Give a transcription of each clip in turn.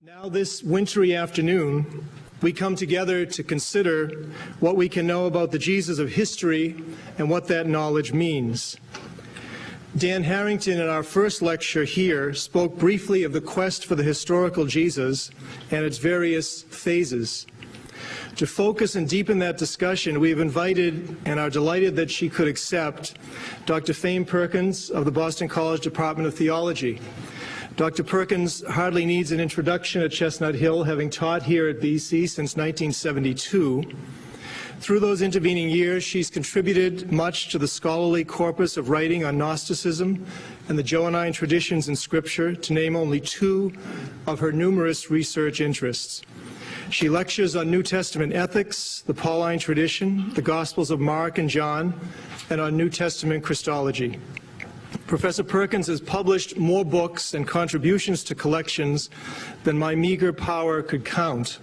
Now this wintry afternoon, we come together to consider what we can know about the Jesus of history and what that knowledge means. Dan Harrington, in our first lecture here, spoke briefly of the quest for the historical Jesus and its various phases. To focus and deepen that discussion, we have invited and are delighted that she could accept Dr. Fame Perkins of the Boston College Department of Theology. Dr. Perkins hardly needs an introduction at Chestnut Hill, having taught here at BC since 1972. Through those intervening years, she's contributed much to the scholarly corpus of writing on Gnosticism and the Johannine traditions in Scripture, to name only two of her numerous research interests. She lectures on New Testament ethics, the Pauline tradition, the Gospels of Mark and John, and on New Testament Christology. Professor Perkins has published more books and contributions to collections than my meager power could count.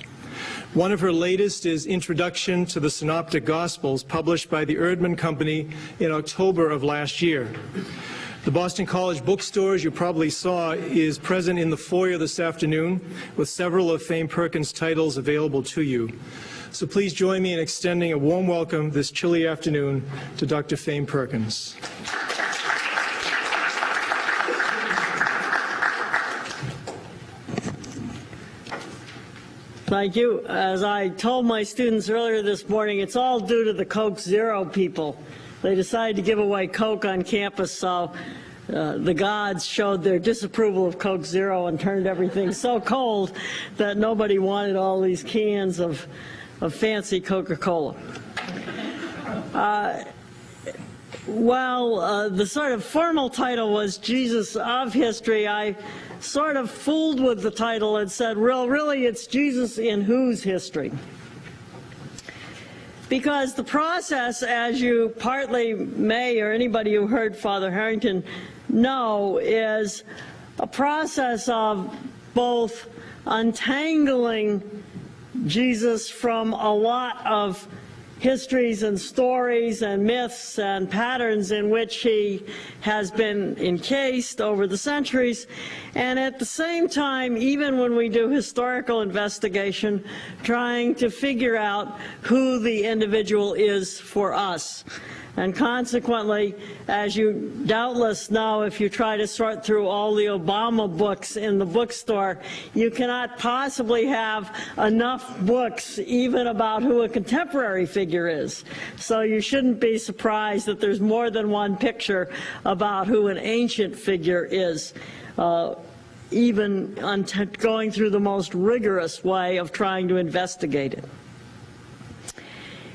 One of her latest is Introduction to the Synoptic Gospels, published by the Erdman Company in October of last year. The Boston College bookstore, as you probably saw, is present in the foyer this afternoon with several of Fame Perkins' titles available to you. So please join me in extending a warm welcome this chilly afternoon to Dr. Fame Perkins. Thank you. As I told my students earlier this morning, it's all due to the Coke Zero people. They decided to give away Coke on campus, so the gods showed their disapproval of Coke Zero and turned everything so cold that nobody wanted all these cans of fancy Coca-Cola. While the sort of formal title was Jesus of History, I sort of fooled with the title and said, well, really, it's Jesus in whose history? Because the process, as you partly may, or anybody who heard Father Harrington know, is a process of both untangling Jesus from a lot of histories and stories and myths and patterns in which he has been encased over the centuries, and at the same time, even when we do historical investigation, trying to figure out who the individual is for us. And consequently, as you doubtless know, if you try to sort through all the Obama books in the bookstore, you cannot possibly have enough books even about who a contemporary figure is. So you shouldn't be surprised that there's more than one picture about who an ancient figure is, even going through the most rigorous way of trying to investigate it.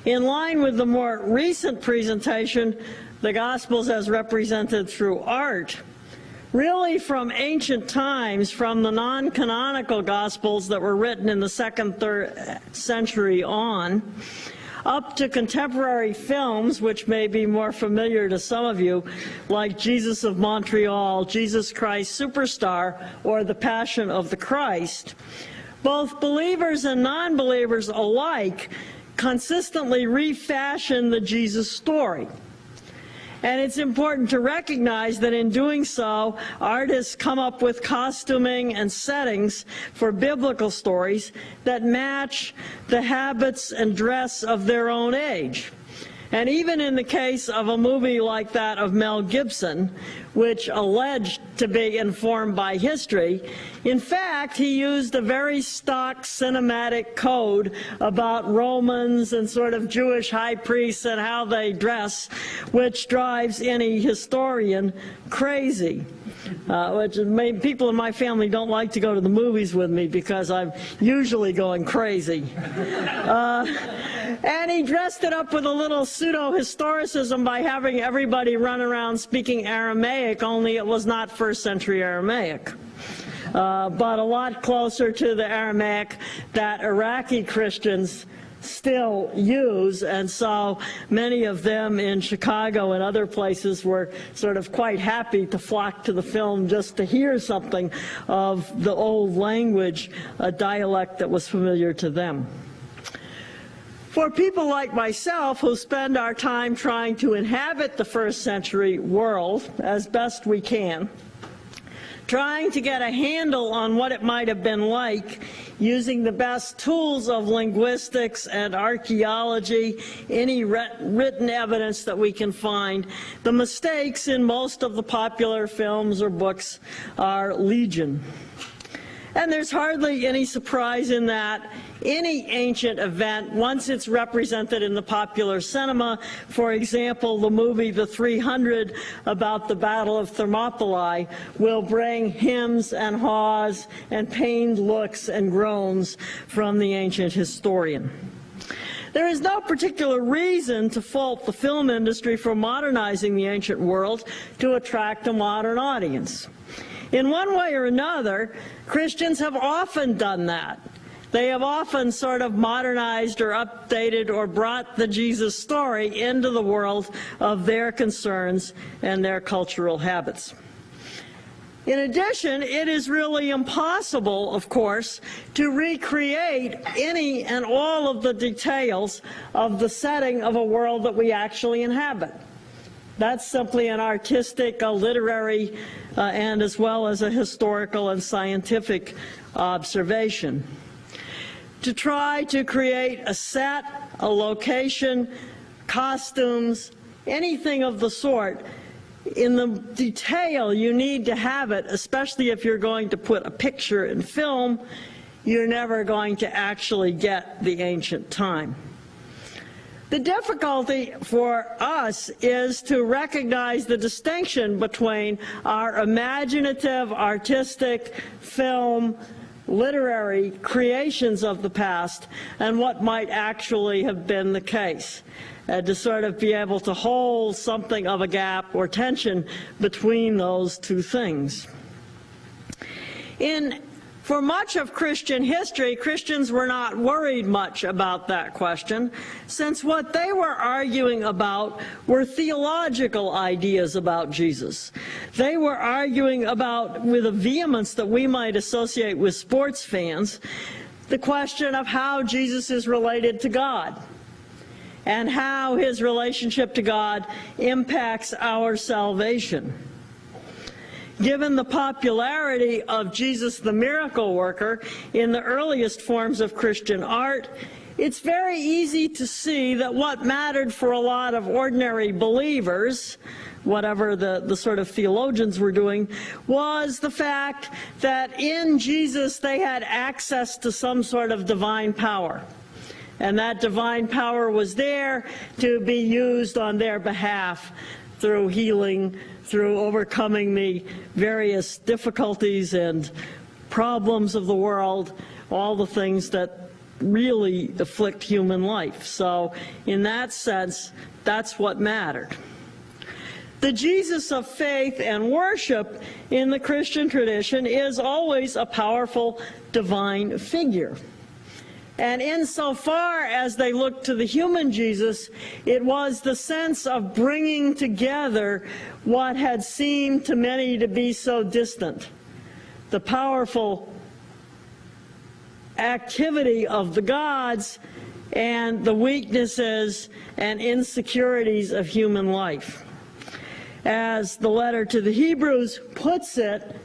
In line with the more recent presentation, the Gospels as represented through art, really from ancient times, from the non-canonical Gospels that were written in the 2nd, 3rd century on, up to contemporary films, which may be more familiar to some of you, like Jesus of Montreal, Jesus Christ Superstar, or The Passion of the Christ. Both believers and non-believers alike consistently refashion the Jesus story. And it's important to recognize that in doing so, artists come up with costuming and settings for biblical stories that match the habits and dress of their own age. And even in the case of a movie like that of Mel Gibson, which alleged to be informed by history, in fact, he used a very stock cinematic code about Romans and sort of Jewish high priests and how they dress, which drives any historian crazy. People in my family don't like to go to the movies with me because I'm usually going crazy. And he dressed it up with a little pseudo-historicism by having everybody run around speaking Aramaic, only it was not 1st century Aramaic, but a lot closer to the Aramaic that Iraqi Christians still use, and so many of them in Chicago and other places were sort of quite happy to flock to the film just to hear something of the old language, a dialect that was familiar to them. For people like myself who spend our time trying to inhabit the 1st century world as best we can, trying to get a handle on what it might have been like using the best tools of linguistics and archaeology, any written evidence that we can find. The mistakes in most of the popular films or books are legion. And there's hardly any surprise in that. Any ancient event, once it's represented in the popular cinema, for example, the movie The 300 about the Battle of Thermopylae, will bring hems and haws and pained looks and groans from the ancient historian. There is no particular reason to fault the film industry for modernizing the ancient world to attract a modern audience. In one way or another, Christians have often done that. They have often sort of modernized or updated or brought the Jesus story into the world of their concerns and their cultural habits. In addition, it is really impossible, of course, to recreate any and all of the details of the setting of a world that we actually inhabit. That's simply an artistic, a literary, and as well as a historical and scientific observation. To try to create a set, a location, costumes, anything of the sort, in the detail you need to have it, especially if you're going to put a picture in film, you're never going to actually get the ancient time. The difficulty for us is to recognize the distinction between our imaginative, artistic, film, literary creations of the past and what might actually have been the case, to sort of be able to hold something of a gap or tension between those two things. For much of Christian history, Christians were not worried much about that question, since what they were arguing about were theological ideas about Jesus. They were arguing about, with a vehemence that we might associate with sports fans, the question of how Jesus is related to God and how his relationship to God impacts our salvation. Given the popularity of Jesus the miracle worker in the earliest forms of Christian art, it's very easy to see that what mattered for a lot of ordinary believers, whatever the sort of theologians were doing, was the fact that in Jesus they had access to some sort of divine power. And that divine power was there to be used on their behalf through healing, through overcoming the various difficulties and problems of the world, all the things that really afflict human life. So in that sense, that's what mattered. The Jesus of faith and worship in the Christian tradition is always a powerful divine figure. And insofar as they looked to the human Jesus, it was the sense of bringing together what had seemed to many to be so distant. The powerful activity of the gods and the weaknesses and insecurities of human life. As the letter to the Hebrews puts it,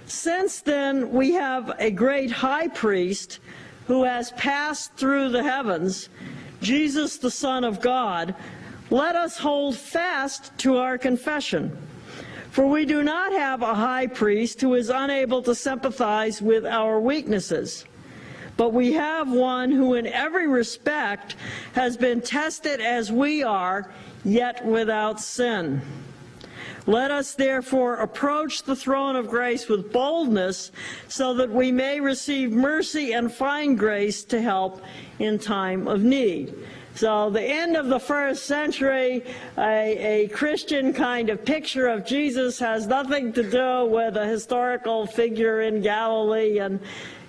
since then we have a great high priest who has passed through the heavens, Jesus the Son of God, let us hold fast to our confession. For we do not have a high priest who is unable to sympathize with our weaknesses, but we have one who in every respect has been tested as we are, yet without sin. Let us therefore approach the throne of grace with boldness so that we may receive mercy and find grace to help in time of need. So the end of the first century, a Christian kind of picture of Jesus has nothing to do with a historical figure in Galilee and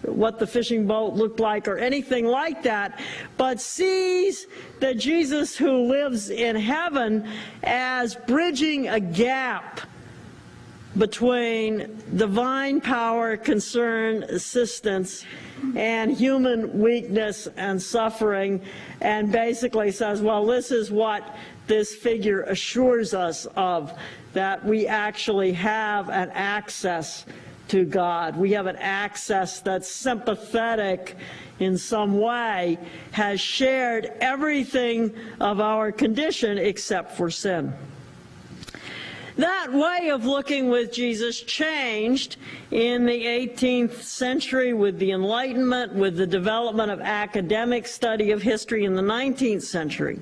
what the fishing boat looked like or anything like that, but sees the Jesus who lives in heaven as bridging a gap between divine power, concern, assistance, and human weakness and suffering, and basically says, well, this is what this figure assures us of, that we actually have an access to God. We have an access that's sympathetic in some way, has shared everything of our condition except for sin. That way of looking with Jesus changed in the 18th century with the Enlightenment, with the development of academic study of history in the 19th century.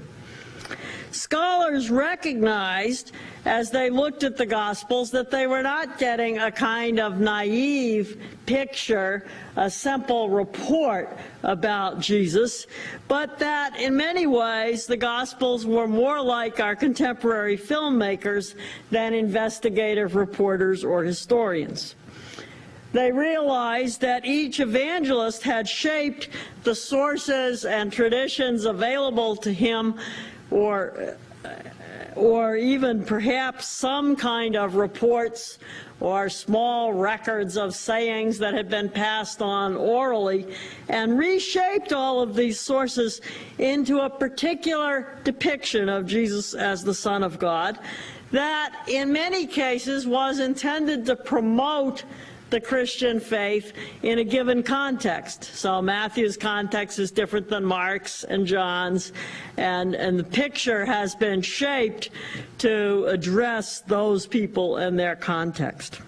Scholars recognized, as they looked at the Gospels, that they were not getting a kind of naive picture, a simple report about Jesus, but that in many ways the Gospels were more like our contemporary filmmakers than investigative reporters or historians. They realized that each evangelist had shaped the sources and traditions available to him, or even perhaps some kind of reports or small records of sayings that had been passed on orally, and reshaped all of these sources into a particular depiction of Jesus as the Son of God that in many cases was intended to promote the Christian faith in a given context. So Matthew's context is different than Mark's and John's, and the picture has been shaped to address those people and their context.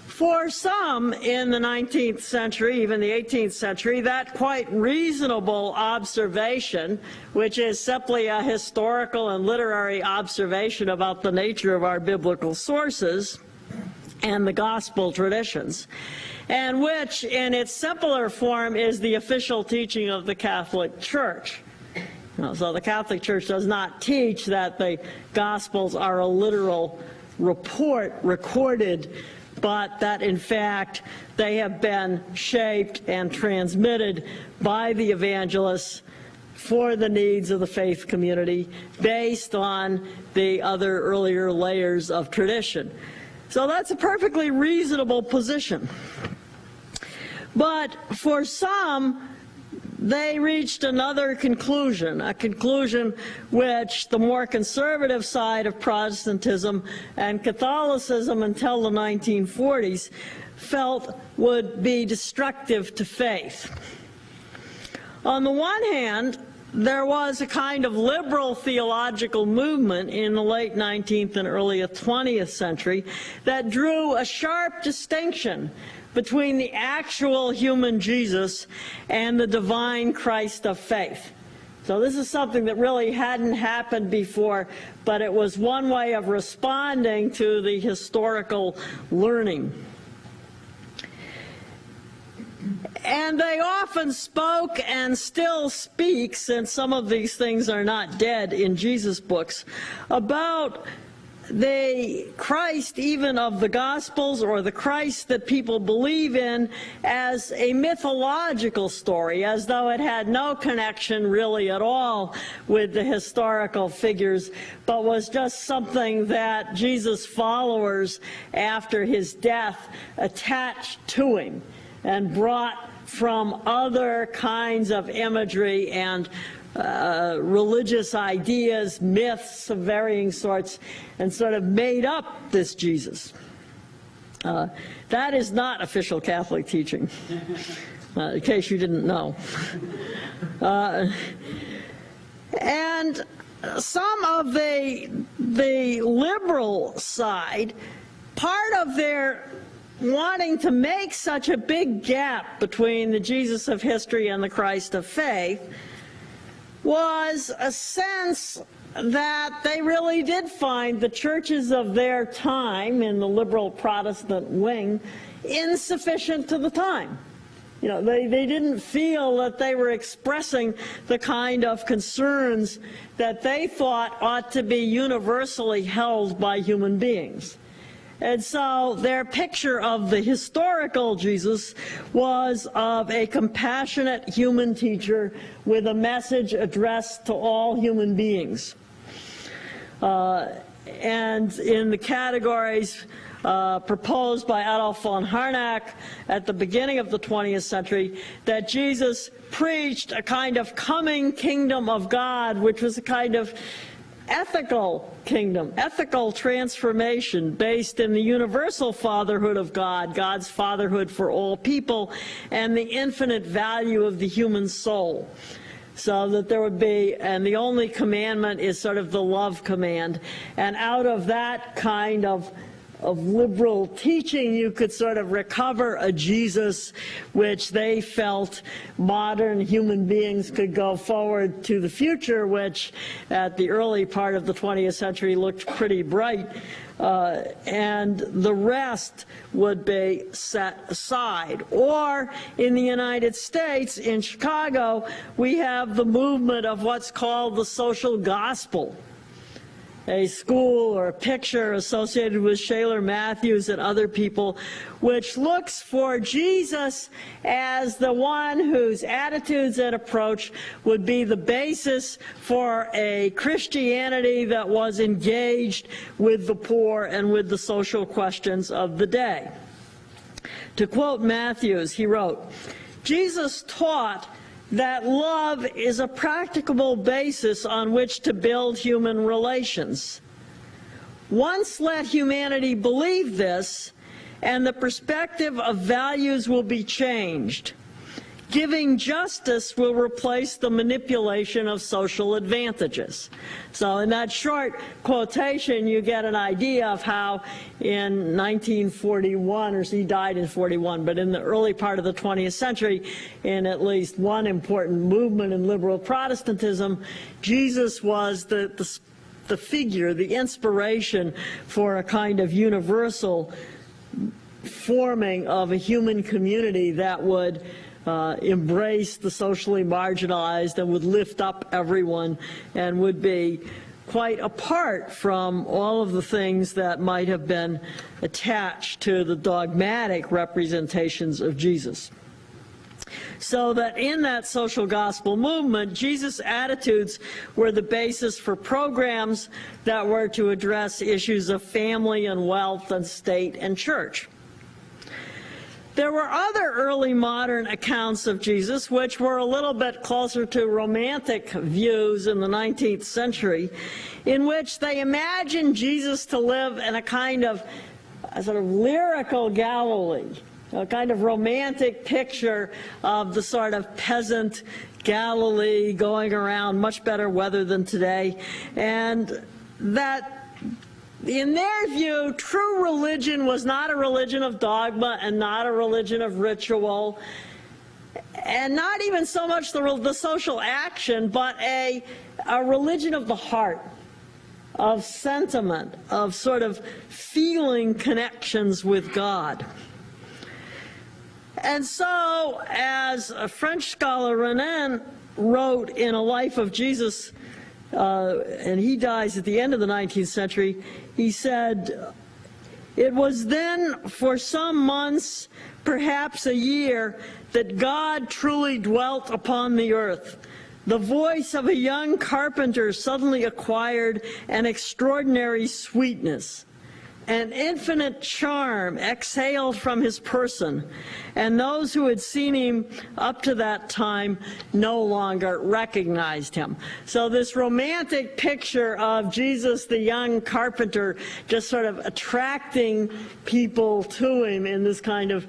For some in the 19th century, even the 18th century, that quite reasonable observation, which is simply a historical and literary observation about the nature of our biblical sources and the gospel traditions, and which in its simpler form is the official teaching of the Catholic Church. So the Catholic Church does not teach that the Gospels are a literal report recorded, but that in fact they have been shaped and transmitted by the evangelists for the needs of the faith community based on the other earlier layers of tradition. So that's a perfectly reasonable position. But for some, they reached another conclusion, a conclusion which the more conservative side of Protestantism and Catholicism until the 1940s felt would be destructive to faith. On the one hand, there was a kind of liberal theological movement in the late 19th and early 20th century that drew a sharp distinction between the actual human Jesus and the divine Christ of faith. So this is something that really hadn't happened before, but it was one way of responding to the historical learning. And they often spoke and still speak, since some of these things are not dead in Jesus' books, about the Christ even of the Gospels, or the Christ that people believe in, as a mythological story, as though it had no connection really at all with the historical figures, but was just something that Jesus' followers, after his death, attached to him and brought from other kinds of imagery and religious ideas, myths of varying sorts, and sort of made up this Jesus. That is not official Catholic teaching, in case you didn't know. And some of the liberal side, part of their wanting to make such a big gap between the Jesus of history and the Christ of faith was a sense that they really did find the churches of their time in the liberal Protestant wing insufficient to the time. You know, they didn't feel that they were expressing the kind of concerns that they thought ought to be universally held by human beings. And so their picture of the historical Jesus was of a compassionate human teacher with a message addressed to all human beings. And in the categories proposed by Adolf von Harnack at the beginning of the 20th century, that Jesus preached a kind of coming kingdom of God, which was a kind of ethical kingdom, ethical transformation based in the universal fatherhood of God, God's fatherhood for all people, and the infinite value of the human soul. So that there would be, and the only commandment is sort of the love command. And out of that kind of liberal teaching, you could sort of recover a Jesus which they felt modern human beings could go forward to the future, which at the early part of the 20th century looked pretty bright. And the rest would be set aside. Or in the United States, in Chicago, we have the movement of what's called the social gospel, a school or a picture associated with Shaler Matthews and other people, which looks for Jesus as the one whose attitudes and approach would be the basis for a Christianity that was engaged with the poor and with the social questions of the day. To quote Matthews, he wrote, "Jesus taught that love is a practicable basis on which to build human relations. Once let humanity believe this, and the perspective of values will be changed. Giving justice will replace the manipulation of social advantages." So in that short quotation, you get an idea of how in 1941, or he died in 41, but in the early part of the 20th century, in at least one important movement in liberal Protestantism, Jesus was the figure, the inspiration for a kind of universal forming of a human community that would embrace the socially marginalized and would lift up everyone and would be quite apart from all of the things that might have been attached to the dogmatic representations of Jesus. So that in that social gospel movement, Jesus' attitudes were the basis for programs that were to address issues of family and wealth and state and church. There were other early modern accounts of Jesus which were a little bit closer to romantic views in the 19th century, in which they imagined Jesus to live in a kind of a sort of lyrical Galilee, a kind of romantic picture of the sort of peasant Galilee going around, much better weather than today, and that in their view, true religion was not a religion of dogma and not a religion of ritual, and not even so much the social action, but a religion of the heart, of sentiment, of sort of feeling connections with God. And so, as a French scholar, Renan, wrote in A Life of Jesus, and he dies at the end of the 19th century, he said, "It was then for some months, perhaps a year, that God truly dwelt upon the earth. The voice of a young carpenter suddenly acquired an extraordinary sweetness. An infinite charm exhaled from his person, and those who had seen him up to that time no longer recognized him." So this romantic picture of Jesus, the young carpenter, just sort of attracting people to him in this kind of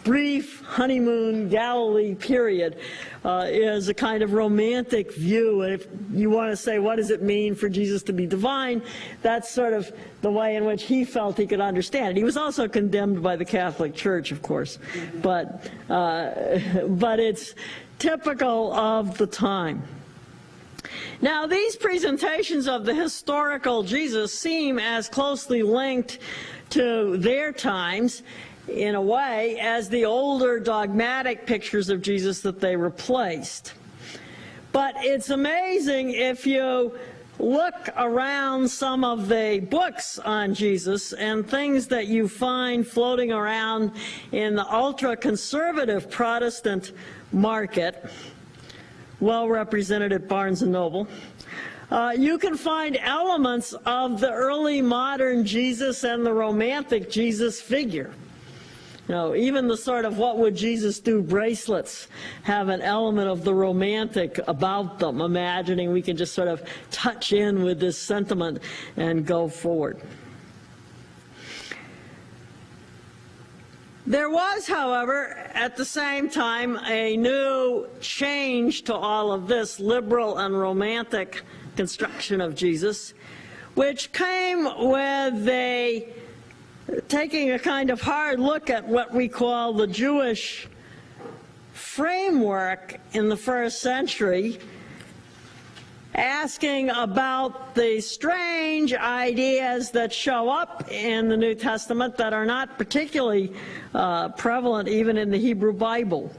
brief honeymoon Galilee period is a kind of romantic view. And if you want to say, what does it mean for Jesus to be divine, that's sort of the way in which he felt he could understand it. He was also condemned by the Catholic Church, of course, but it's typical of the time. Now, these presentations of the historical Jesus seem as closely linked to their times in a way as the older dogmatic pictures of Jesus that they replaced. But it's amazing if you look around some of the books on Jesus and things that you find floating around in the ultra-conservative Protestant market, well represented at Barnes & Noble, you can find elements of the early modern Jesus and the romantic Jesus figure. You know, even the sort of what would Jesus do bracelets have an element of the romantic about them, imagining we can just sort of touch in with this sentiment and go forward. There was, however, at the same time, a new change to all of this liberal and romantic construction of Jesus, which came with taking a kind of hard look at what we call the Jewish framework in the first century, asking about the strange ideas that show up in the New Testament that are not particularly prevalent even in the Hebrew Bible.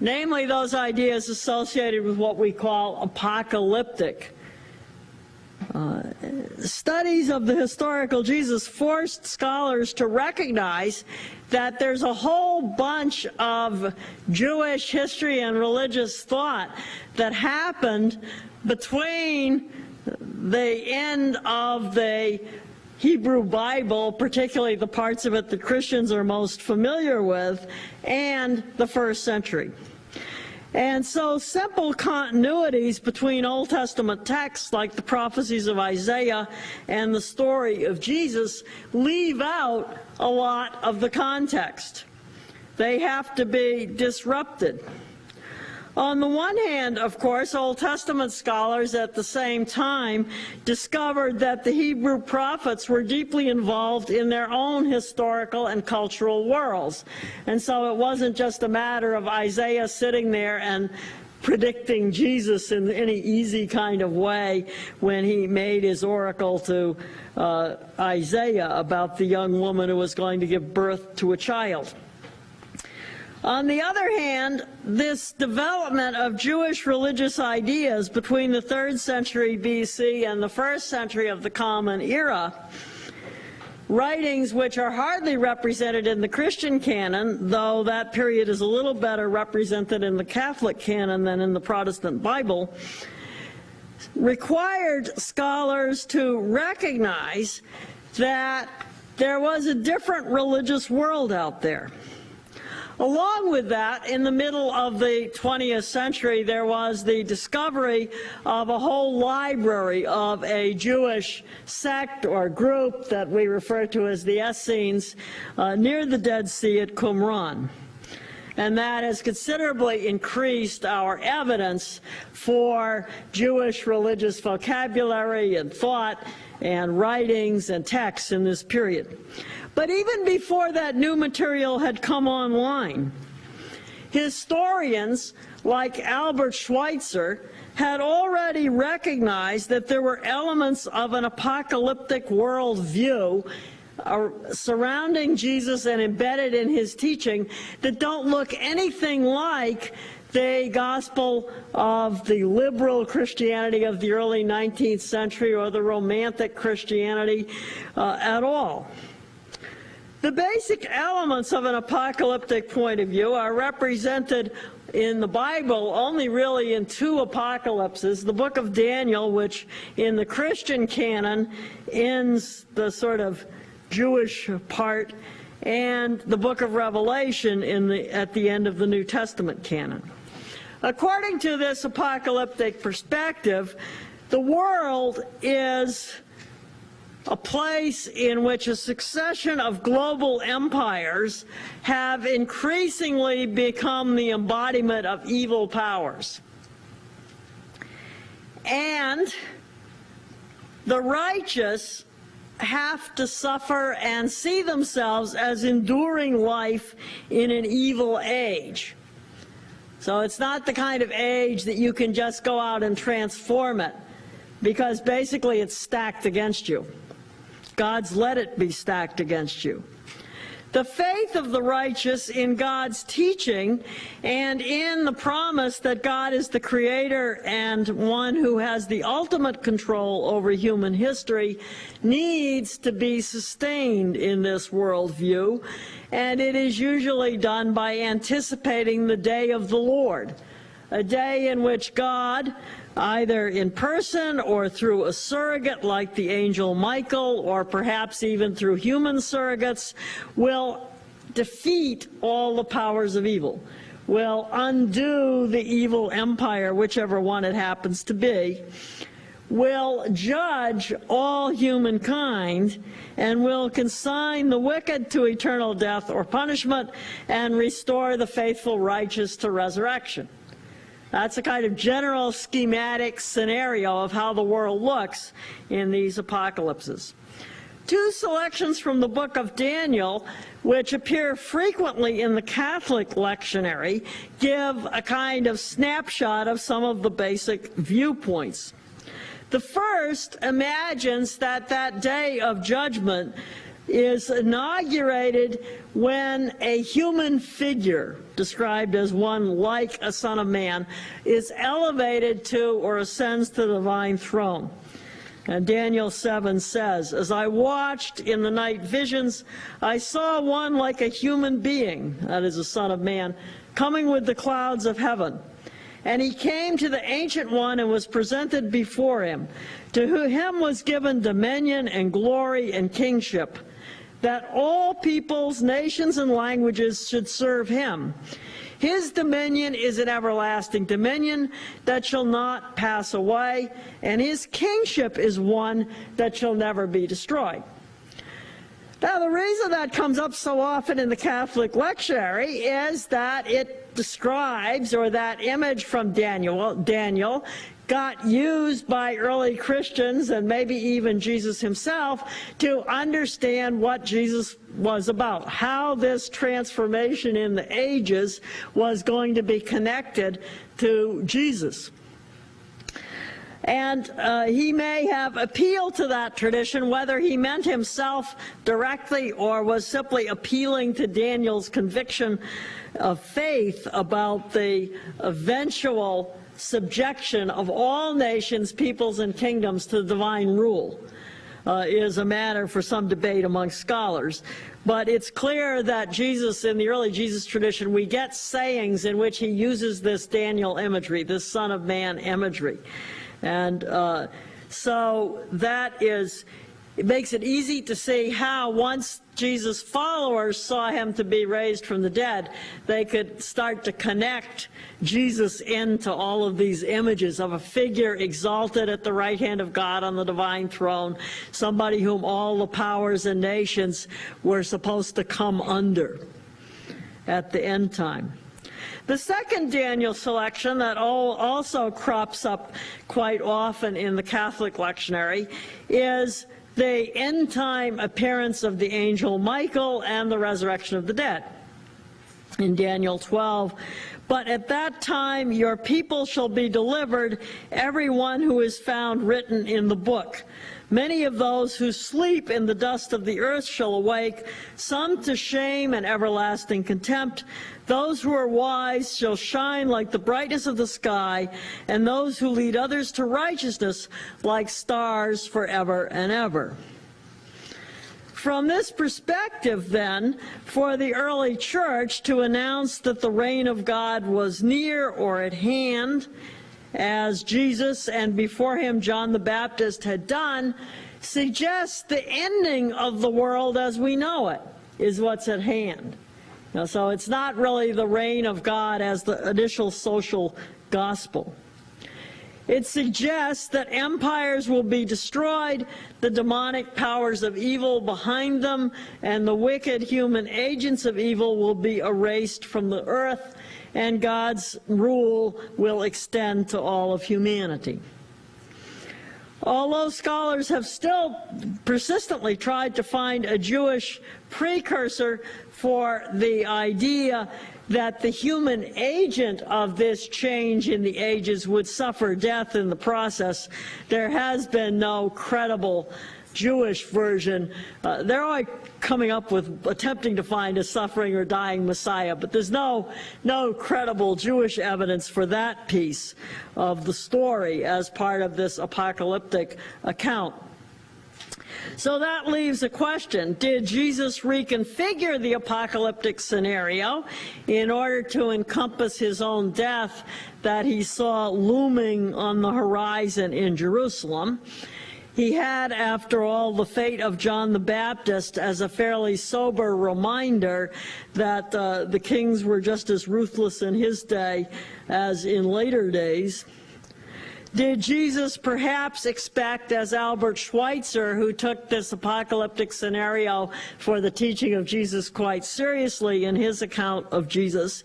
Namely, those ideas associated with what we call apocalyptic. Studies of the historical Jesus forced scholars to recognize that there's a whole bunch of Jewish history and religious thought that happened between the end of the Hebrew Bible, particularly the parts of it that Christians are most familiar with, and the first century. And so simple continuities between Old Testament texts like the prophecies of Isaiah and the story of Jesus leave out a lot of the context. They have to be disrupted. On the one hand, of course, Old Testament scholars at the same time discovered that the Hebrew prophets were deeply involved in their own historical and cultural worlds. And so it wasn't just a matter of Isaiah sitting there and predicting Jesus in any easy kind of way when he made his oracle to Isaiah about the young woman who was going to give birth to a child. On the other hand, this development of Jewish religious ideas between the 3rd century BC and the 1st century of the Common Era, writings which are hardly represented in the Christian canon, though that period is a little better represented in the Catholic canon than in the Protestant Bible, required scholars to recognize that there was a different religious world out there. Along with that, in the middle of the 20th century, there was the discovery of a whole library of a Jewish sect or group that we refer to as the Essenes near the Dead Sea at Qumran. And that has considerably increased our evidence for Jewish religious vocabulary and thought and writings and texts in this period. But even before that new material had come online, historians like Albert Schweitzer had already recognized that there were elements of an apocalyptic worldview surrounding Jesus and embedded in his teaching that don't look anything like the gospel of the liberal Christianity of the early 19th century or the romantic Christianity at all. The basic elements of an apocalyptic point of view are represented in the Bible only really in 2 apocalypses, the book of Daniel, which in the Christian canon ends the sort of Jewish part, and the book of Revelation at the end of the New Testament canon. According to this apocalyptic perspective, the world is a place in which a succession of global empires have increasingly become the embodiment of evil powers. And the righteous have to suffer and see themselves as enduring life in an evil age. So it's not the kind of age that you can just go out and transform it, because basically it's stacked against you. God's let it be stacked against you. The faith of the righteous in God's teaching and in the promise that God is the creator and one who has the ultimate control over human history needs to be sustained in this worldview, and it is usually done by anticipating the day of the Lord, a day in which God, either in person or through a surrogate like the angel Michael, or perhaps even through human surrogates, will defeat all the powers of evil, will undo the evil empire, whichever one it happens to be, will judge all humankind, and will consign the wicked to eternal death or punishment and restore the faithful righteous to resurrection. That's a kind of general schematic scenario of how the world looks in these apocalypses. Two selections from the book of Daniel, which appear frequently in the Catholic lectionary, give a kind of snapshot of some of the basic viewpoints. The first imagines that that day of judgment is inaugurated when a human figure, described as one like a son of man, is elevated to or ascends to the divine throne. And Daniel 7 says, "As I watched in the night visions, I saw one like a human being," that is a son of man, "coming with the clouds of heaven. And he came to the Ancient One and was presented before him. To him was given dominion and glory and kingship, that all peoples, nations, and languages should serve him. His dominion is an everlasting dominion that shall not pass away, and his kingship is one that shall never be destroyed." Now, the reason that comes up so often in the Catholic lectionary is that it describes, or that image from Daniel got used by early Christians and maybe even Jesus himself to understand what Jesus was about, how this transformation in the ages was going to be connected to Jesus. And he may have appealed to that tradition, whether he meant himself directly or was simply appealing to Daniel's conviction of faith about the eventual subjection of all nations, peoples, and kingdoms to divine rule. Is a matter for some debate among scholars. But it's clear that Jesus, in the early Jesus tradition, we get sayings in which he uses this Daniel imagery, this Son of Man imagery. And so that is, it makes it easy to see how once Jesus' followers saw him to be raised from the dead, they could start to connect Jesus into all of these images of a figure exalted at the right hand of God on the divine throne, somebody whom all the powers and nations were supposed to come under at the end time. The second Daniel selection that also crops up quite often in the Catholic lectionary is the end-time appearance of the angel Michael and the resurrection of the dead. In Daniel 12, "But at that time your people shall be delivered, every one who is found written in the book. Many of those who sleep in the dust of the earth shall awake, some to shame and everlasting contempt. Those who are wise shall shine like the brightness of the sky, and those who lead others to righteousness like stars forever and ever." From this perspective, then, for the early church to announce that the reign of God was near or at hand, as Jesus and before him John the Baptist had done, suggests the ending of the world as we know it is what's at hand. Now, so it's not really the reign of God as the initial social gospel. It suggests that empires will be destroyed, the demonic powers of evil behind them, and the wicked human agents of evil will be erased from the earth, and God's rule will extend to all of humanity. Although scholars have still persistently tried to find a Jewish precursor for the idea that the human agent of this change in the ages would suffer death in the process, there has been no credible Jewish version. They're all coming up with attempting to find a suffering or dying Messiah, but there's no credible Jewish evidence for that piece of the story as part of this apocalyptic account. So that leaves a question. Did Jesus reconfigure the apocalyptic scenario in order to encompass his own death that he saw looming on the horizon in Jerusalem? He had, after all, the fate of John the Baptist as a fairly sober reminder that the kings were just as ruthless in his day as in later days. Did Jesus perhaps expect, as Albert Schweitzer, who took this apocalyptic scenario for the teaching of Jesus quite seriously in his account of Jesus,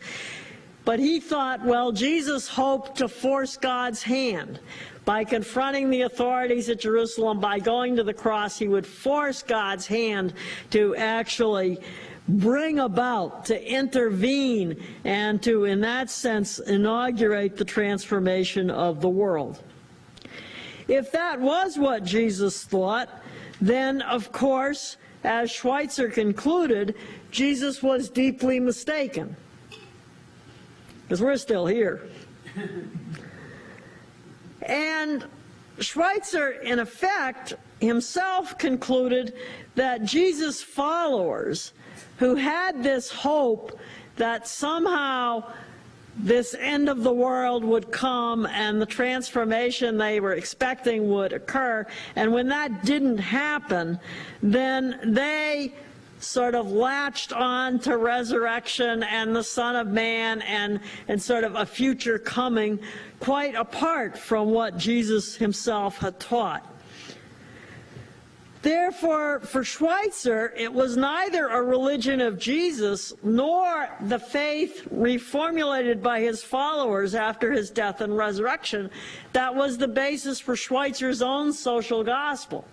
but he thought, well, Jesus hoped to force God's hand. By confronting the authorities at Jerusalem, by going to the cross, he would force God's hand to actually bring about, to intervene, and to, in that sense, inaugurate the transformation of the world. If that was what Jesus thought, then, of course, as Schweitzer concluded, Jesus was deeply mistaken, because we're still here. And Schweitzer, in effect, himself concluded that Jesus' followers, who had this hope that somehow this end of the world would come and the transformation they were expecting would occur, and when that didn't happen, then they sort of latched on to resurrection and the Son of Man and sort of a future coming, quite apart from what Jesus himself had taught. Therefore, for Schweitzer, it was neither a religion of Jesus nor the faith reformulated by his followers after his death and resurrection that was the basis for Schweitzer's own social gospel.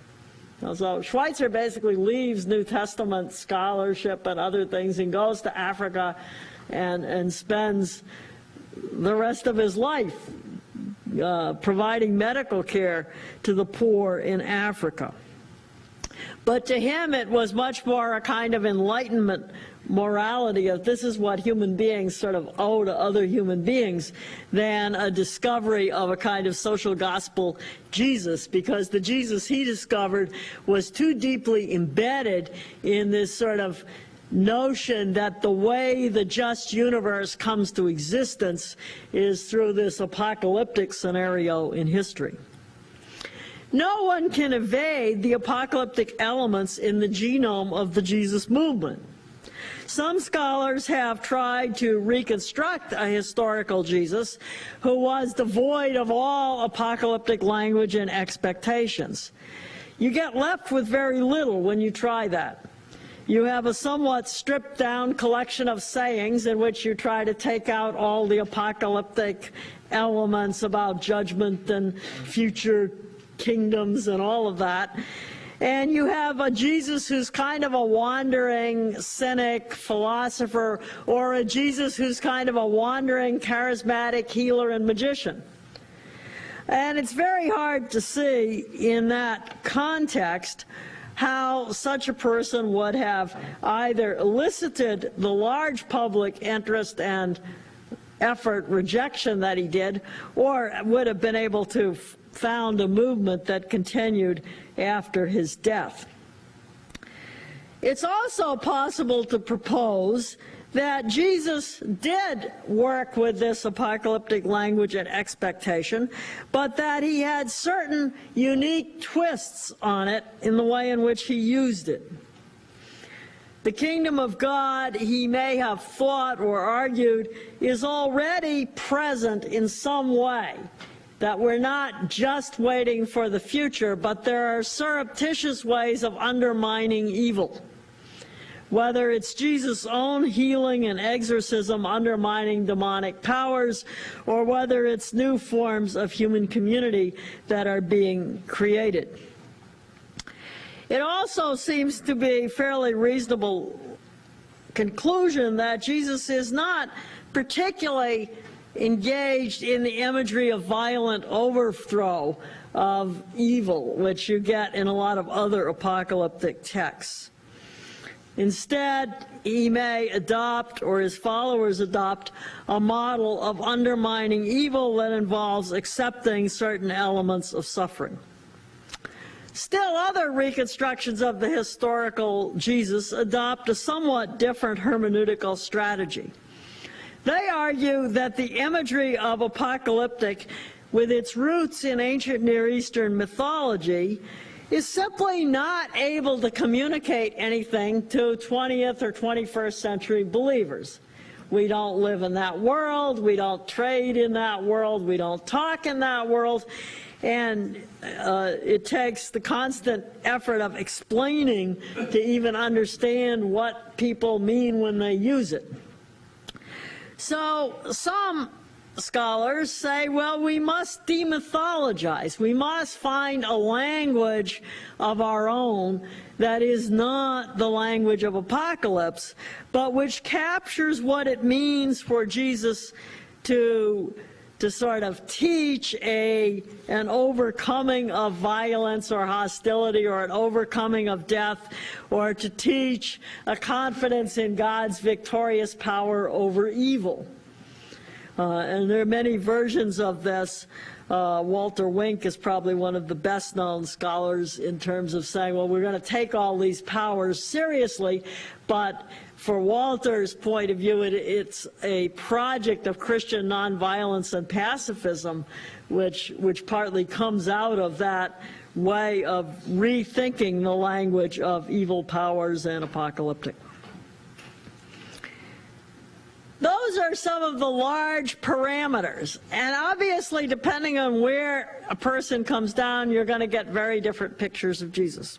So Schweitzer basically leaves New Testament scholarship and other things and goes to Africa and spends the rest of his life providing medical care to the poor in Africa. But to him, it was much more a kind of Enlightenment morality of this is what human beings sort of owe to other human beings than a discovery of a kind of social gospel Jesus, because the Jesus he discovered was too deeply embedded in this sort of notion that the way the just universe comes to existence is through this apocalyptic scenario in history. No one can evade the apocalyptic elements in the genome of the Jesus movement. Some scholars have tried to reconstruct a historical Jesus who was devoid of all apocalyptic language and expectations. You get left with very little when you try that. You have a somewhat stripped down collection of sayings in which you try to take out all the apocalyptic elements about judgment and future kingdoms and all of that. And you have a Jesus who's kind of a wandering cynic philosopher, or a Jesus who's kind of a wandering charismatic healer and magician. And it's very hard to see in that context how such a person would have either elicited the large public interest and effort rejection that he did, or would have been able to found a movement that continued after his death. It's also possible to propose that Jesus did work with this apocalyptic language and expectation, but that he had certain unique twists on it in the way in which he used it. The kingdom of God, he may have thought or argued, is already present in some way, that we're not just waiting for the future, but there are surreptitious ways of undermining evil. Whether it's Jesus' own healing and exorcism undermining demonic powers, or whether it's new forms of human community that are being created. It also seems to be a fairly reasonable conclusion that Jesus is not particularly engaged in the imagery of violent overthrow of evil, which you get in a lot of other apocalyptic texts. Instead, he may adopt, or his followers adopt, a model of undermining evil that involves accepting certain elements of suffering. Still, other reconstructions of the historical Jesus adopt a somewhat different hermeneutical strategy. They argue that the imagery of apocalyptic, with its roots in ancient Near Eastern mythology, is simply not able to communicate anything to 20th or 21st century believers. We don't live in that world, we don't trade in that world, we don't talk in that world, and it takes the constant effort of explaining to even understand what people mean when they use it. So some scholars say, well, we must demythologize. We must find a language of our own that is not the language of apocalypse, but which captures what it means for Jesus to sort of teach an overcoming of violence or hostility, or an overcoming of death, or to teach a confidence in God's victorious power over evil. And there are many versions of this. Walter Wink is probably one of the best known scholars in terms of saying, well, we're going to take all these powers seriously, but for Walter's point of view, it's a project of Christian nonviolence and pacifism, which partly comes out of that way of rethinking the language of evil powers and apocalyptic. Those are some of the large parameters, and obviously depending on where a person comes down, you're going to get very different pictures of Jesus.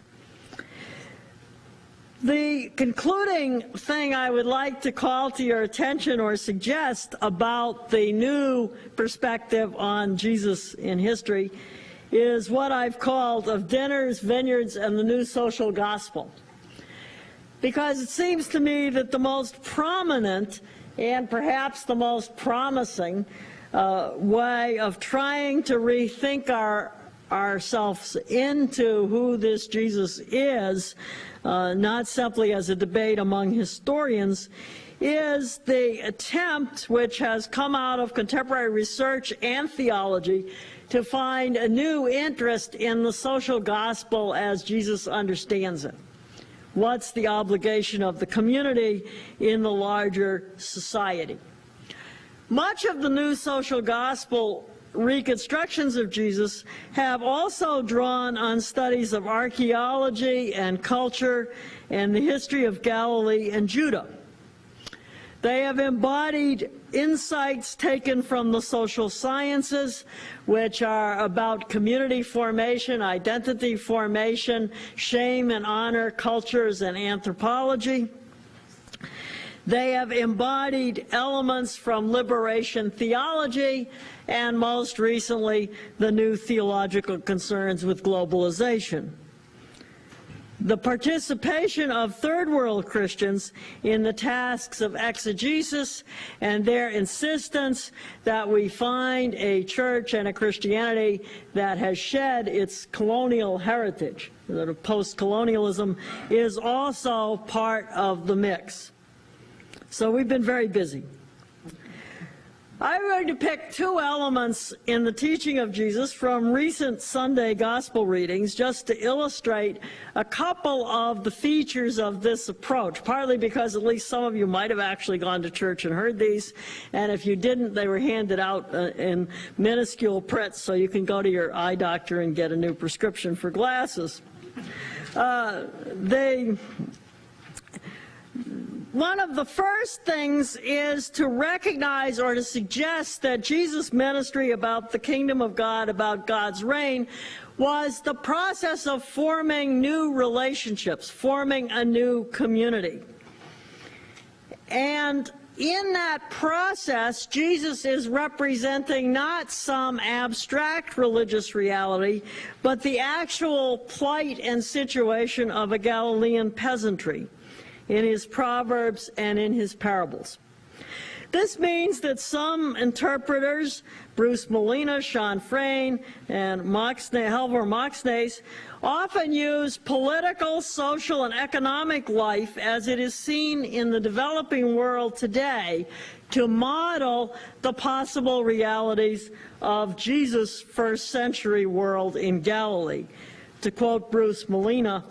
The concluding thing I would like to call to your attention or suggest about the new perspective on Jesus in history is what I've called Of Dinners, Vineyards, and the New Social Gospel. Because it seems to me that the most prominent and perhaps the most promising way of trying to rethink ourselves into who this Jesus is, not simply as a debate among historians, is the attempt, which has come out of contemporary research and theology, to find a new interest in the social gospel as Jesus understands it. What's the obligation of the community in the larger society? Much of the new social gospel reconstructions of Jesus have also drawn on studies of archaeology and culture and the history of Galilee and Judah. They have embodied insights taken from the social sciences, which are about community formation, identity formation, shame and honor, cultures, and anthropology. They have embodied elements from liberation theology, and most recently, the new theological concerns with globalization. The participation of third world Christians in the tasks of exegesis and their insistence that we find a church and a Christianity that has shed its colonial heritage, that post-colonialism, is also part of the mix. So we've been very busy. I'm going to pick two elements in the teaching of Jesus from recent Sunday gospel readings just to illustrate a couple of the features of this approach, partly because at least some of you might have actually gone to church and heard these, and if you didn't, they were handed out in minuscule print so you can go to your eye doctor and get a new prescription for glasses. One of the first things is to recognize or to suggest that Jesus' ministry about the kingdom of God, about God's reign, was the process of forming new relationships, forming a new community. And in that process, Jesus is representing not some abstract religious reality, but the actual plight and situation of a Galilean peasantry in his proverbs and in his parables. This means that some interpreters, Bruce Molina, Sean Frayne, and Halvor Moxnes, often use political, social, and economic life as it is seen in the developing world today to model the possible realities of Jesus' first century world in Galilee. To quote Bruce Molina,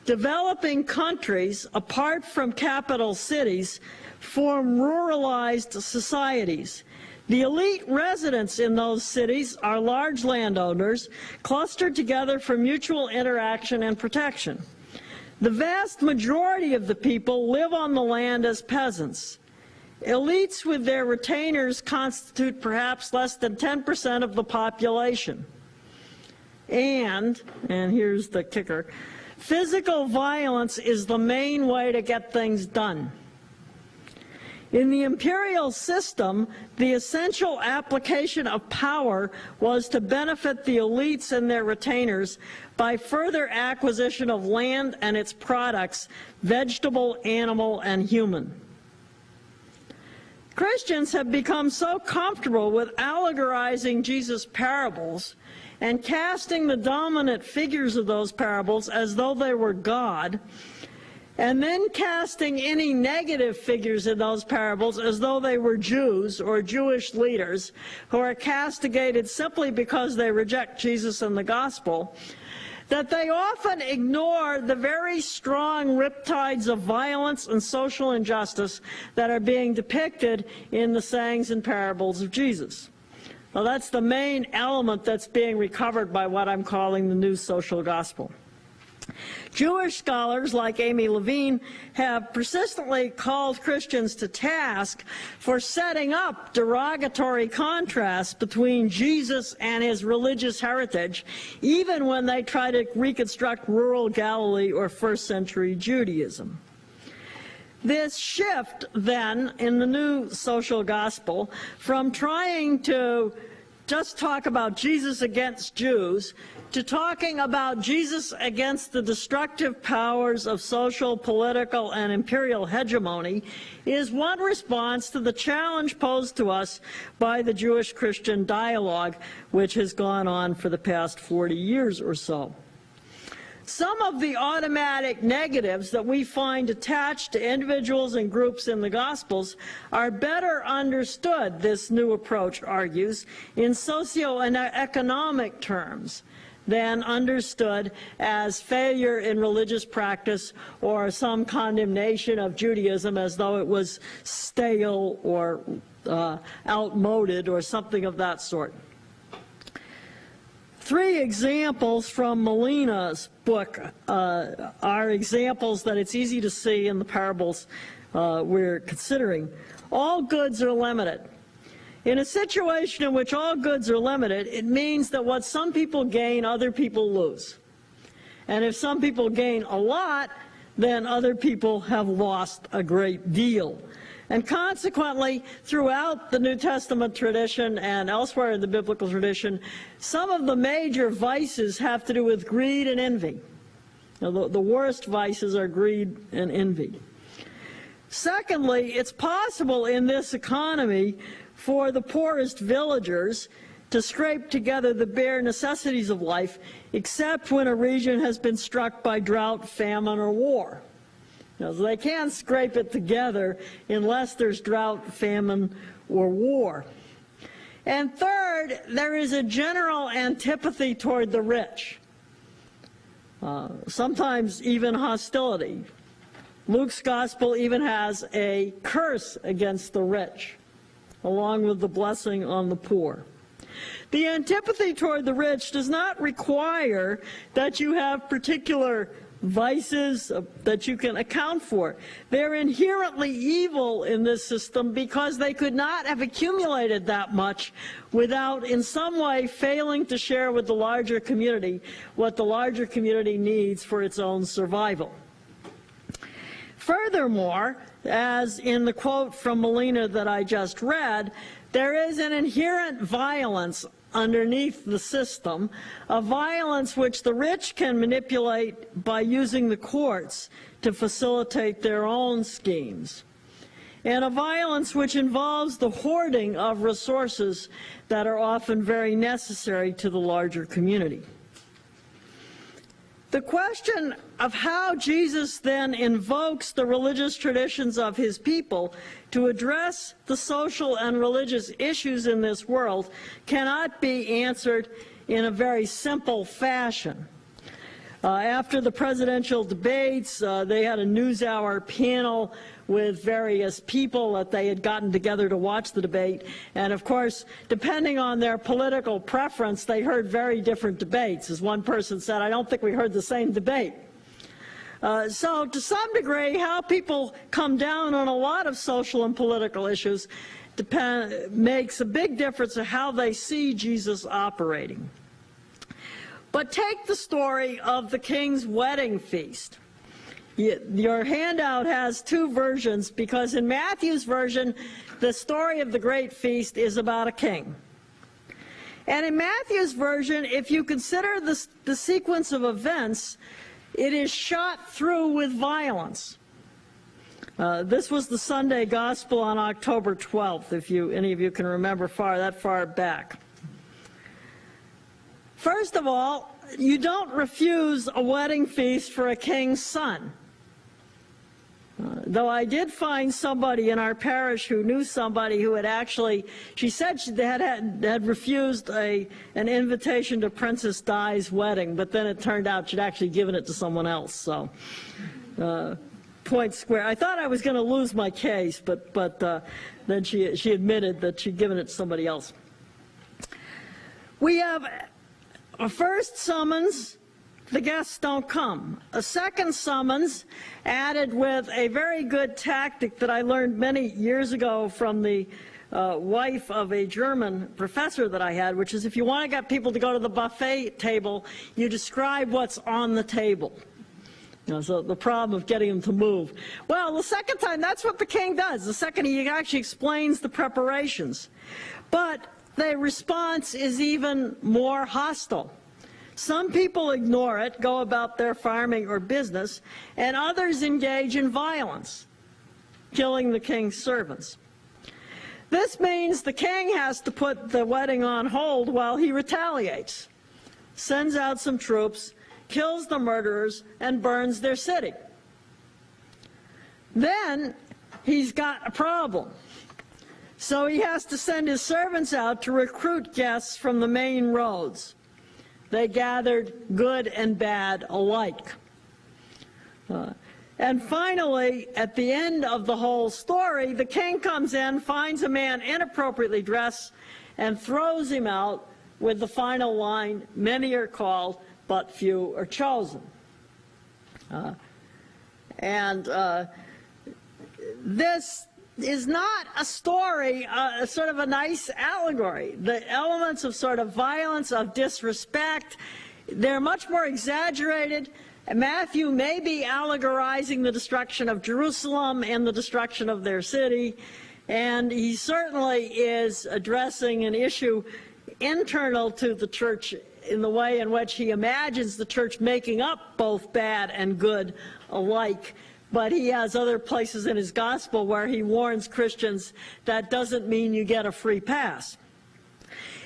developing countries, apart from capital cities, form ruralized societies. The elite residents in those cities are large landowners clustered together for mutual interaction and protection. The vast majority of the people live on the land as peasants. Elites with their retainers constitute perhaps less than 10% of the population. And here's the kicker, physical violence is the main way to get things done. In the imperial system, the essential application of power was to benefit the elites and their retainers by further acquisition of land and its products, vegetable, animal, and human. Christians have become so comfortable with allegorizing Jesus' parables and casting the dominant figures of those parables as though they were God, and then casting any negative figures in those parables as though they were Jews or Jewish leaders who are castigated simply because they reject Jesus and the gospel, that they often ignore the very strong riptides of violence and social injustice that are being depicted in the sayings and parables of Jesus. Well, that's the main element that's being recovered by what I'm calling the new social gospel. Jewish scholars like Amy Levine have persistently called Christians to task for setting up derogatory contrasts between Jesus and his religious heritage, even when they try to reconstruct rural Galilee or first century Judaism. This shift, then, in the new social gospel, from trying to just talk about Jesus against Jews to talking about Jesus against the destructive powers of social, political, and imperial hegemony, is one response to the challenge posed to us by the Jewish-Christian dialogue, which has gone on for the past 40 years or so. Some of the automatic negatives that we find attached to individuals and groups in the Gospels are better understood, this new approach argues, in socio-economic terms than understood as failure in religious practice or some condemnation of Judaism as though it was stale or outmoded or something of that sort. Three examples from Molina's book are examples that it's easy to see in the parables we're considering. All goods are limited. In a situation in which all goods are limited, it means that what some people gain, other people lose. And if some people gain a lot, then other people have lost a great deal. And consequently, throughout the New Testament tradition and elsewhere in the biblical tradition, some of the major vices have to do with greed and envy. Now, the worst vices are greed and envy. Secondly, it's possible in this economy for the poorest villagers to scrape together the bare necessities of life, except when a region has been struck by drought, famine, or war. So they can't scrape it together unless there's drought, famine, or war. And third, there is a general antipathy toward the rich, sometimes even hostility. Luke's gospel even has a curse against the rich, along with the blessing on the poor. The antipathy toward the rich does not require that you have particular vices that you can account for. They're inherently evil in this system because they could not have accumulated that much without in some way failing to share with the larger community what the larger community needs for its own survival. Furthermore, as in the quote from Molina that I just read, there is an inherent violence underneath the system, a violence which the rich can manipulate by using the courts to facilitate their own schemes, and a violence which involves the hoarding of resources that are often very necessary to the larger community. The question of how Jesus then invokes the religious traditions of his people to address the social and religious issues in this world cannot be answered in a very simple fashion. After the presidential debates, they had a NewsHour panel with various people that they had gotten together to watch the debate. And of course, depending on their political preference, they heard very different debates. As one person said, I don't think we heard the same debate. So to some degree, how people come down on a lot of social and political issues makes a big difference in how they see Jesus operating. But take the story of the king's wedding feast. Your handout has two versions, because in Matthew's version, the story of the great feast is about a king. And in Matthew's version, if you consider the sequence of events, it is shot through with violence. This was the Sunday Gospel on October 12th, if any of you can remember that far back. First of all, you don't refuse a wedding feast for a king's son. Though I did find somebody in our parish who knew somebody who had actually, she said she had refused an invitation to Princess Di's wedding, but then it turned out she'd actually given it to someone else. So, point square. I thought I was going to lose my case, but then she admitted that she'd given it to somebody else. We have a first summons. The guests don't come. A second summons, added with a very good tactic that I learned many years ago from the wife of a German professor that I had, which is if you want to get people to go to the buffet table, you describe what's on the table. So the problem of getting them to move. Well, the second time, that's what the king does. The second, he actually explains the preparations. But the response is even more hostile. Some people ignore it, go about their farming or business, and others engage in violence, killing the king's servants. This means the king has to put the wedding on hold while he retaliates, sends out some troops, kills the murderers, and burns their city. Then he's got a problem. So he has to send his servants out to recruit guests from the main roads. They gathered good and bad alike. And finally, at the end of the whole story, the king comes in, finds a man inappropriately dressed, and throws him out with the final line, "Many are called, but few are chosen." This is not a story, sort of a nice allegory. The elements of sort of violence, of disrespect, they're much more exaggerated. Matthew may be allegorizing the destruction of Jerusalem and the destruction of their city, and he certainly is addressing an issue internal to the church in the way in which he imagines the church making up both bad and good alike. But he has other places in his gospel where he warns Christians that doesn't mean you get a free pass.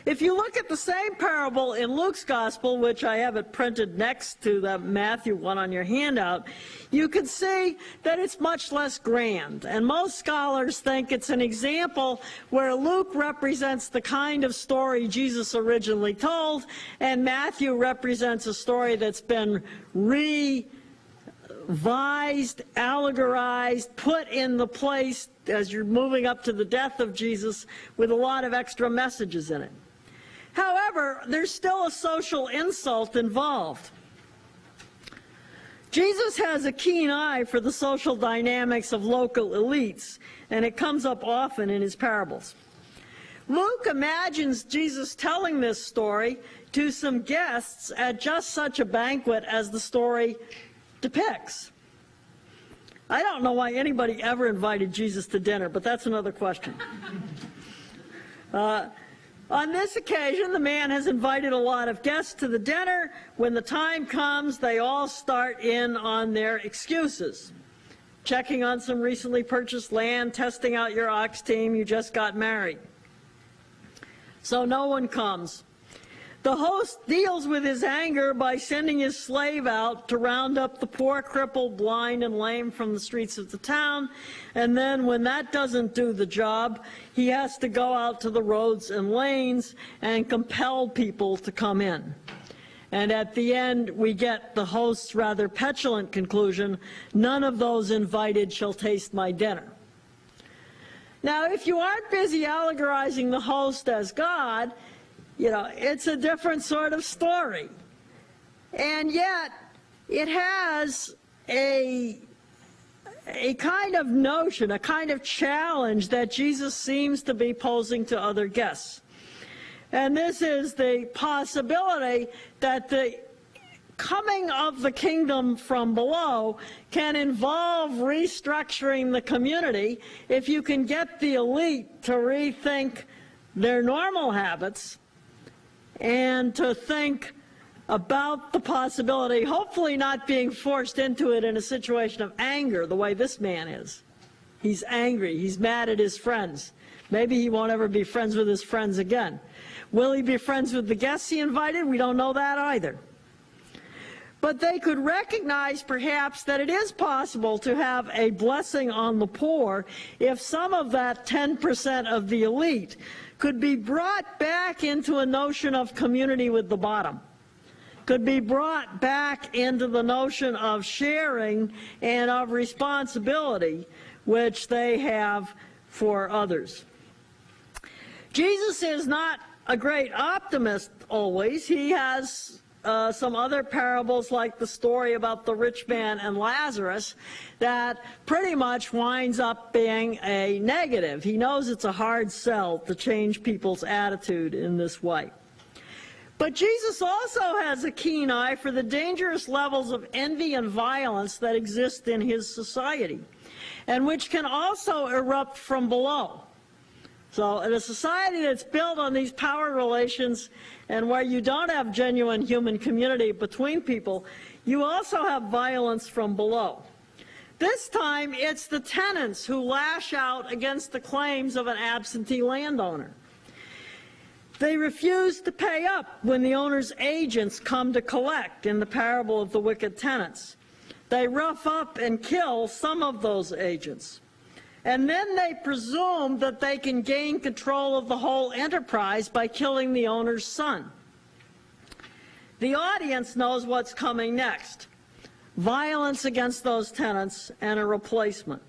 If you look at the same parable in Luke's gospel, which I have it printed next to the Matthew one on your handout, you can see that it's much less grand. And most scholars think it's an example where Luke represents the kind of story Jesus originally told, and Matthew represents a story that's been revised, allegorized, put in the place as you're moving up to the death of Jesus with a lot of extra messages in it. However, there's still a social insult involved. Jesus has a keen eye for the social dynamics of local elites, and it comes up often in his parables. Luke imagines Jesus telling this story to some guests at just such a banquet as the story depicts. I don't know why anybody ever invited Jesus to dinner, but that's another question. On this occasion, the man has invited a lot of guests to the dinner. When the time comes, they all start in on their excuses. Checking on some recently purchased land, testing out your ox team, you just got married. So no one comes. The host deals with his anger by sending his slave out to round up the poor, crippled, blind, and lame from the streets of the town. And then when that doesn't do the job, he has to go out to the roads and lanes and compel people to come in. And at the end, we get the host's rather petulant conclusion, "None of those invited shall taste my dinner." Now, if you aren't busy allegorizing the host as God, it's a different sort of story. And yet, it has a kind of notion, a kind of challenge that Jesus seems to be posing to other guests. And this is the possibility that the coming of the kingdom from below can involve restructuring the community if you can get the elite to rethink their normal habits and to think about the possibility, hopefully not being forced into it in a situation of anger the way this man is. He's angry. He's mad at his friends. Maybe he won't ever be friends with his friends again. Will he be friends with the guests he invited? We don't know that either. But they could recognize perhaps that it is possible to have a blessing on the poor if some of that 10% of the elite could be brought back into a notion of community with the bottom, could be brought back into the notion of sharing and of responsibility which they have for others. Jesus is not a great optimist always. He has some other parables like the story about the rich man and Lazarus that pretty much winds up being a negative. He knows it's a hard sell to change people's attitude in this way. But Jesus also has a keen eye for the dangerous levels of envy and violence that exist in his society, and which can also erupt from below. So in a society that's built on these power relations and where you don't have genuine human community between people, you also have violence from below. This time it's the tenants who lash out against the claims of an absentee landowner. They refuse to pay up when the owner's agents come to collect in the parable of the wicked tenants. They rough up and kill some of those agents. And then they presume that they can gain control of the whole enterprise by killing the owner's son. The audience knows what's coming next: violence against those tenants and a replacement.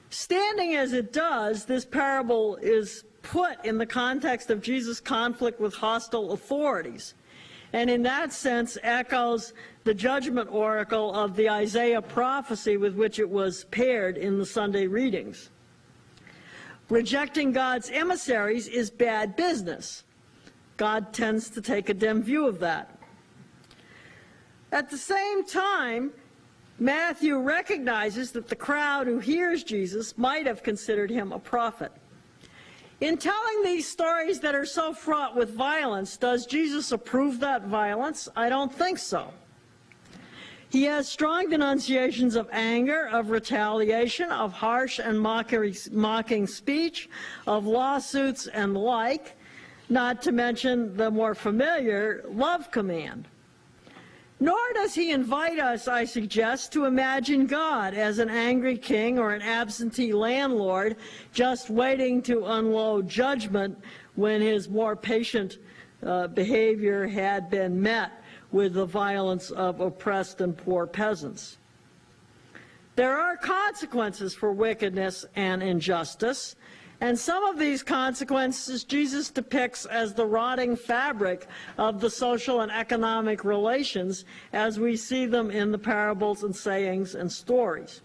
Standing as it does, this parable is put in the context of Jesus' conflict with hostile authorities, and in that sense echoes the judgment oracle of the Isaiah prophecy with which it was paired in the Sunday readings. Rejecting God's emissaries is bad business. God tends to take a dim view of that. At the same time, Matthew recognizes that the crowd who hears Jesus might have considered him a prophet. In telling these stories that are so fraught with violence, does Jesus approve that violence? I don't think so. He has strong denunciations of anger, of retaliation, of harsh and mocking speech, of lawsuits and the like, not to mention the more familiar love command. Nor does he invite us, I suggest, to imagine God as an angry king or an absentee landlord just waiting to unload judgment when his more patient behavior had been met with the violence of oppressed and poor peasants. There are consequences for wickedness and injustice, and some of these consequences Jesus depicts as the rotting fabric of the social and economic relations as we see them in the parables and sayings and stories.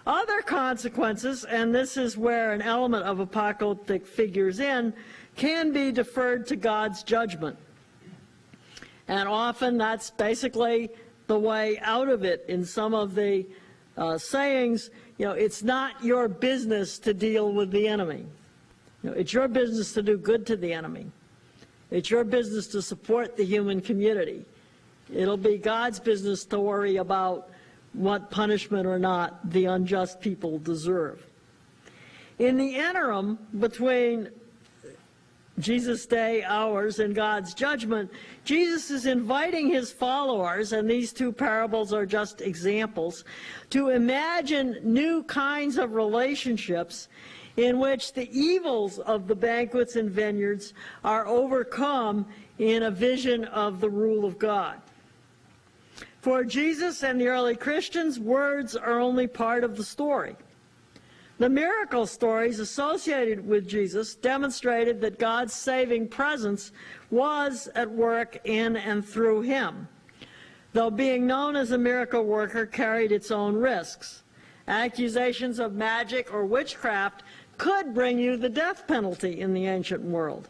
Other consequences, and this is where an element of apocalyptic figures in, can be deferred to God's judgment. And often that's basically the way out of it in some of the sayings. It's not your business to deal with the enemy. It's your business to do good to the enemy. It's your business to support the human community. It'll be God's business to worry about what punishment or not the unjust people deserve. In the interim between Jesus' day, ours, and God's judgment, Jesus is inviting his followers, and these two parables are just examples, to imagine new kinds of relationships in which the evils of the banquets and vineyards are overcome in a vision of the rule of God. For Jesus and the early Christians, words are only part of the story. The miracle stories associated with Jesus demonstrated that God's saving presence was at work in and through him, though being known as a miracle worker carried its own risks. Accusations of magic or witchcraft could bring you the death penalty in the ancient world.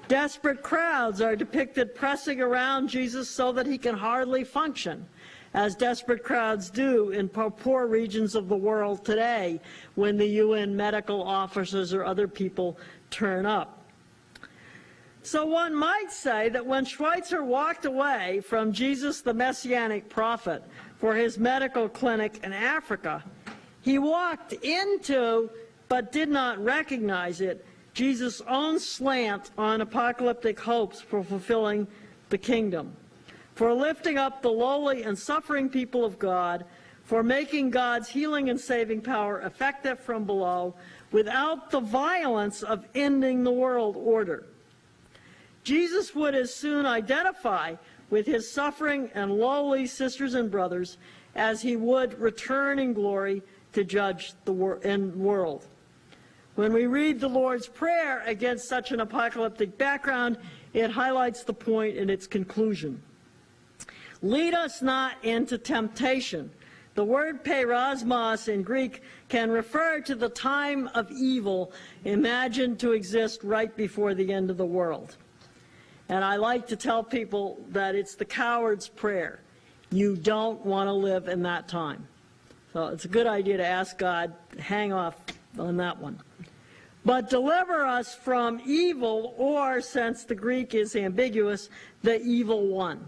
Desperate crowds are depicted pressing around Jesus so that he can hardly function, as desperate crowds do in poor regions of the world today when the UN medical officers or other people turn up. So one might say that when Schweitzer walked away from Jesus the Messianic prophet for his medical clinic in Africa, he walked into, but did not recognize it, Jesus' own slant on apocalyptic hopes for fulfilling the kingdom, for lifting up the lowly and suffering people of God, for making God's healing and saving power effective from below without the violence of ending the world order. Jesus would as soon identify with his suffering and lowly sisters and brothers as he would return in glory to judge the world. When we read the Lord's Prayer against such an apocalyptic background, it highlights the point in its conclusion. Lead us not into temptation. The word peirasmos in Greek can refer to the time of evil imagined to exist right before the end of the world. And I like to tell people that it's the coward's prayer. You don't want to live in that time. So it's a good idea to ask God to hang off on that one. But deliver us from evil, or, since the Greek is ambiguous, the evil one.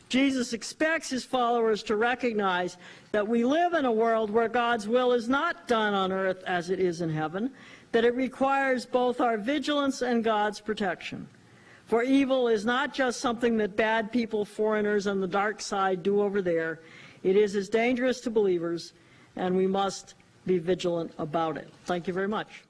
Jesus expects his followers to recognize that we live in a world where God's will is not done on earth as it is in heaven, that it requires both our vigilance and God's protection. For evil is not just something that bad people, foreigners on the dark side do over there. It is as dangerous to believers, and we must be vigilant about it. Thank you very much.